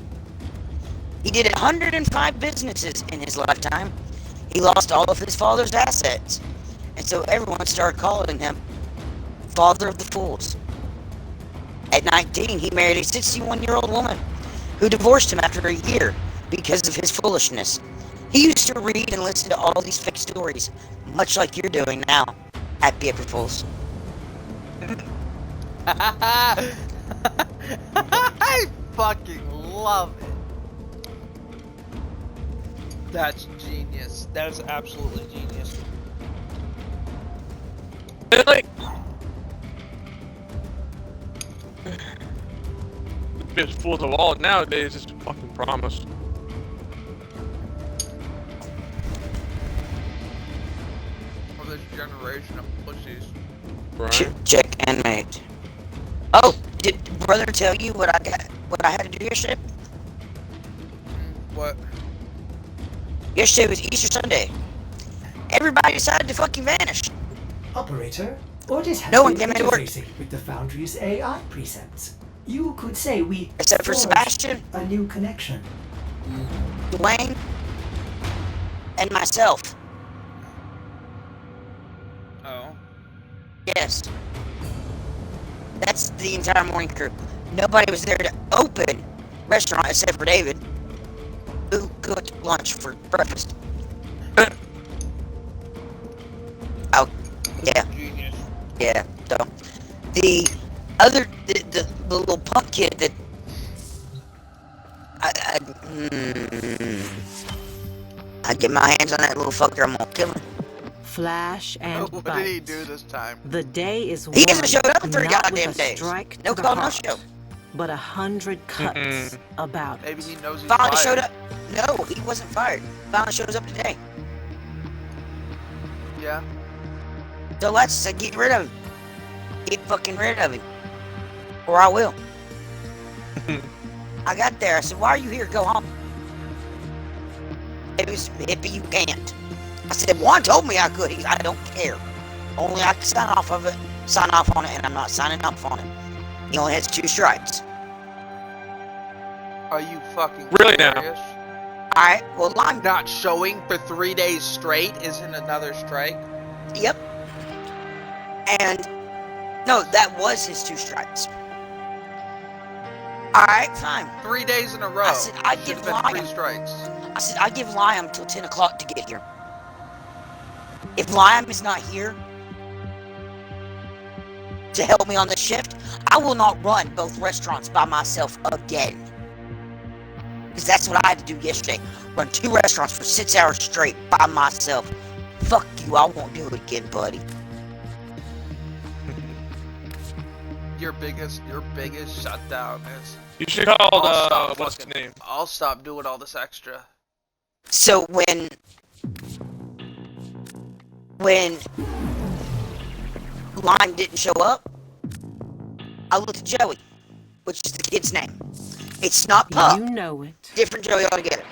He did 105 businesses in his lifetime. He lost all of his father's assets. And so everyone started calling him Father of the Fools. At 19, he married a 61-year-old woman who divorced him after a year because of his foolishness. He used to read and listen to all these fake stories, much like you're doing now. Happy April Fools. I fucking love it. That's genius. That is absolutely genius. It's like the biggest fools of all nowadays is fucking Promise. Of this generation of pussies. Right. Check and mate. Oh, did brother tell you what I got? What I had to do yesterday? What? Yesterday was Easter Sunday. Everybody decided to fucking vanish. Operator, Ordis has No one been came into work. interfacing with the Foundry's AI precepts. You could say we Except for forged Sebastian, a new connection. Dwayne, and myself. Oh. Yes. That's the entire morning crew. Nobody was there to open restaurant except for David, who cooked lunch for breakfast. Oh, yeah. Genius. Yeah, so the other, the little punk kid that I get my hands on that little fucker, I'm gonna kill him. Flash and What bite. did he do this time? The day is He won, hasn't showed up in 3 not goddamn with a days. strike No to the call, no heart, show. but 100 cuts about it. Maybe he knows he's Finally fired. showed up. No, he wasn't fired. Finally shows up today. Yeah. So let's get rid of him. Get fucking rid of him. Or I will. I got there. I said, why are you here? Go home. It was hippie, you can't. I said, Juan told me I could. I don't care. Only I can sign off on it, and I'm not signing off on it. He only has 2 strikes. Are you fucking Really now? serious? Alright, well, I'm... Not showing for 3 days straight isn't another strike? Yep. And... No, that was his 2 strikes. Alright, fine. 3 days in a row. I said, I Should've give been Liam. 3 strikes. I said, I give Liam till 10 o'clock to get here. If Liam is not here to help me on the shift, I will not run both restaurants by myself again. Because that's what I had to do yesterday. Run 2 restaurants for 6 hours straight by myself. Fuck you, I won't do it again, buddy. Your biggest shutdown is... You should call, what's his name? I'll stop doing all this extra. So when Lime didn't show up, I looked at Joey, which is the kid's name. It's not Pup. You know it. Different Joey altogether.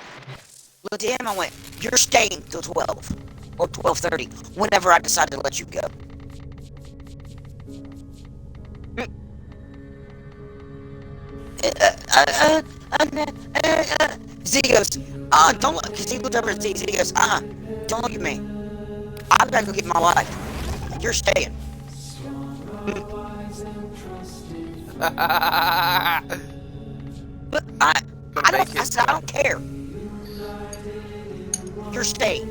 Looked at him, I went, you're staying till 12 or 12:30, whenever I decide to let you go. Z goes, don't look, because he looked over at Z. Z goes, don't look at me. I've got to go get my wife. You're staying. But I said, I don't care. You're staying.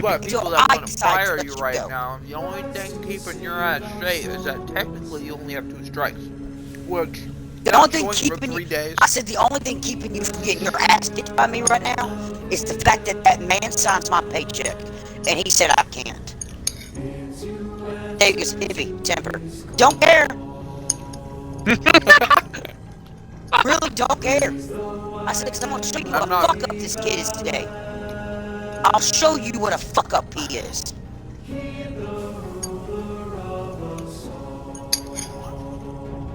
What, people Until that I want to decide to fire let you you right go. now, the only thing keeping your ass straight is that technically you only have 2 strikes. Which, The only thing for keeping 3 you, days. I said the only thing keeping you from getting your ass kicked by me right now is the fact that that man signs my paycheck, and he said I can't. Davis, hippie, temper. Don't care. Really don't care. I said, because I'm going to show you what a fuck up this kid is today. I'll show you what a fuck up he is.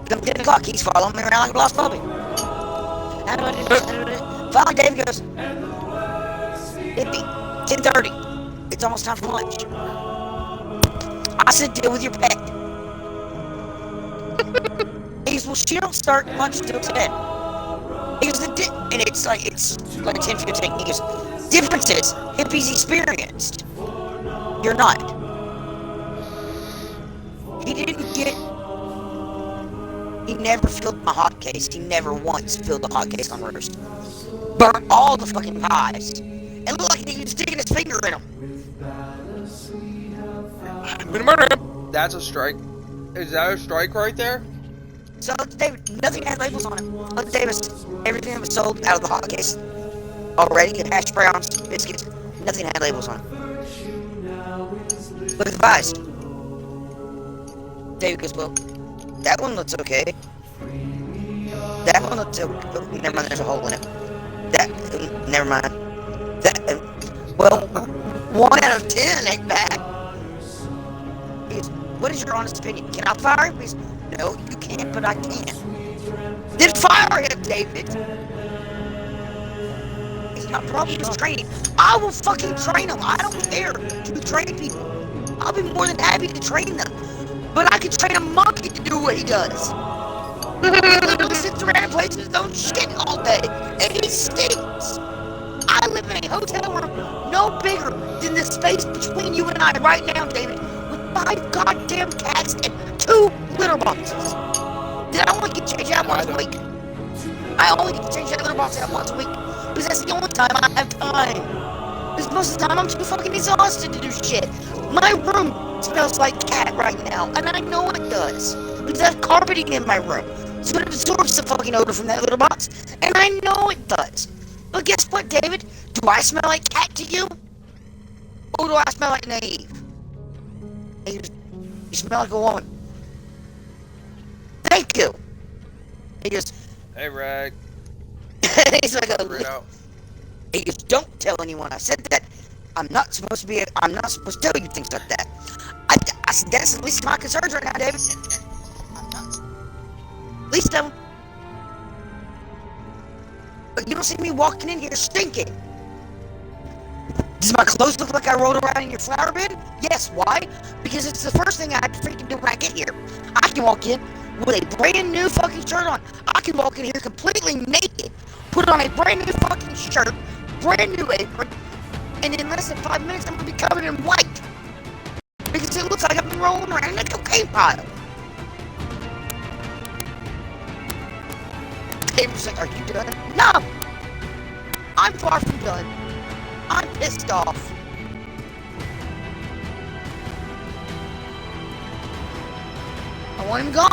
Come 10 o'clock, he's following me around like a lost puppy. How do I do this? How do I do this? Finally, Dave goes, hippie, 10:30. It's almost time for lunch. I said, deal with your pet. He goes, well, she don't start lunch till 10. He goes, and it's like 10:15. He goes, difference is, hippie's experienced. You're not. He didn't get... He never filled my hot case. He never once filled the hot case on roast. Burnt all the fucking pies. And looked like he was sticking his finger in them. I'm gonna murder him. That's a strike. Is that a strike right there? So, David, nothing had labels on it. Look, Davis, everything that was sold out of the hot case already, hash browns, biscuits, nothing had labels on it. Look at the pies. David goes, well, that one looks okay. That one looks okay. Oh, never mind, there's a hole in it. Never mind. Well, 1 out of 10 ain't bad. He goes, what is your honest opinion? Can I fire him? He goes, no, you can't, but I can. Then fire him, David. He's not probably just training. I will fucking train him. I don't care to train people. I'll be more than happy to train them. But I can train a monkey to do what he does. He literally sits around and plays his own shit all day. And he stinks. I live in a hotel room no bigger than the space between you and I right now, David, with 5 goddamn cats and 2 litter boxes. Then I only get to change out once a week. I only get to change that litter box out once a week. Because that's the only time I have time. Because most of the time I'm too fucking exhausted to do shit. My room smells like cat right now, and I know it does. Because there's carpeting in my room. So it absorbs the fucking odor from that litter box, and I know it does. But guess what, David? Do I smell like cat to you? Or do I smell like Naive? You smell like a woman. Thank you. He goes, hey, Rag. he's like, he goes, don't tell anyone I said that. I'm not supposed to tell you things like that. I said, that's at least my concerns right now, David. At least I'm... But you don't see me walking in here stinking. Does my clothes look like I rolled around in your flower bed? Yes, why? Because it's the first thing I have to freaking do when I get here. I can walk in with a brand new fucking shirt on. I can walk in here completely naked, put on a brand new fucking shirt, brand new apron, and in less than 5 minutes I'm gonna be covered in white. Because it looks like I've been rolling around in a cocaine pile. David's like, are you done? No! I'm far from done. I'm pissed off. I want him gone.